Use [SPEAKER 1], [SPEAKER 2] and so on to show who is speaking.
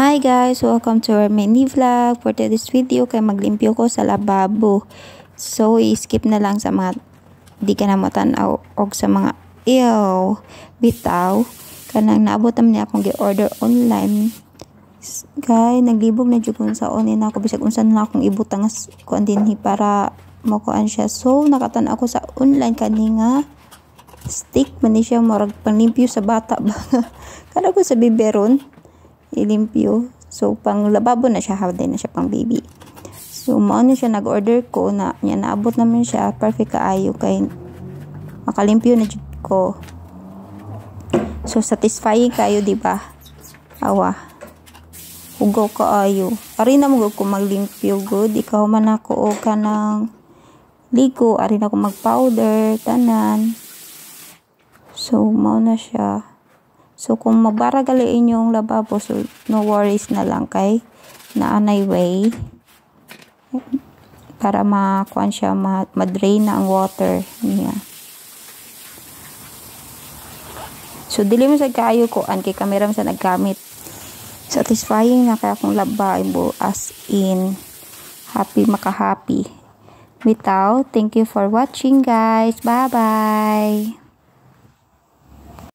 [SPEAKER 1] Hi guys! Welcome to our mini vlog. For today's video, kay maglimpyo ko sa lababo. So, i-skip na lang sa mga di ka na matanaw o sa mga bitaw. Kanang naabot naman niya akong gi-order online. Guys, naglibog na dyan kung sa online ako. Bisag unsan na akong ibutang kuan dinhi para makuan siya. So, nakatan ako sa online kaninga stick man ni siya marag panlimpyo sa bata ba. Kada ko sa biberon ilimpyo. So, pang lababo na siya. Hawday na siya pang baby. So, mao na siya nag-order ko na niya. Naabot naman siya. Perfect kaayo. Kay makalimpyo na dyan ko. So, satisfying kayo, diba? Awa. Hugaw kaayo. Ari na mo ko maglimpyo good. Ikaw man ako o ka ng ligo. Ari na ako mag-powder. Tanan. So, mao na siya. So, kung mabaragali inyong lababo, so, no worries na lang kay naanay way para makuan siya, madrain na ang water niya. So, dili mo sa kayo ko, kay kamera mo sa naggamit. Satisfying na kaya kung lababo, as in, happy maka-happy. Bitaw, thank you for watching guys. Bye-bye!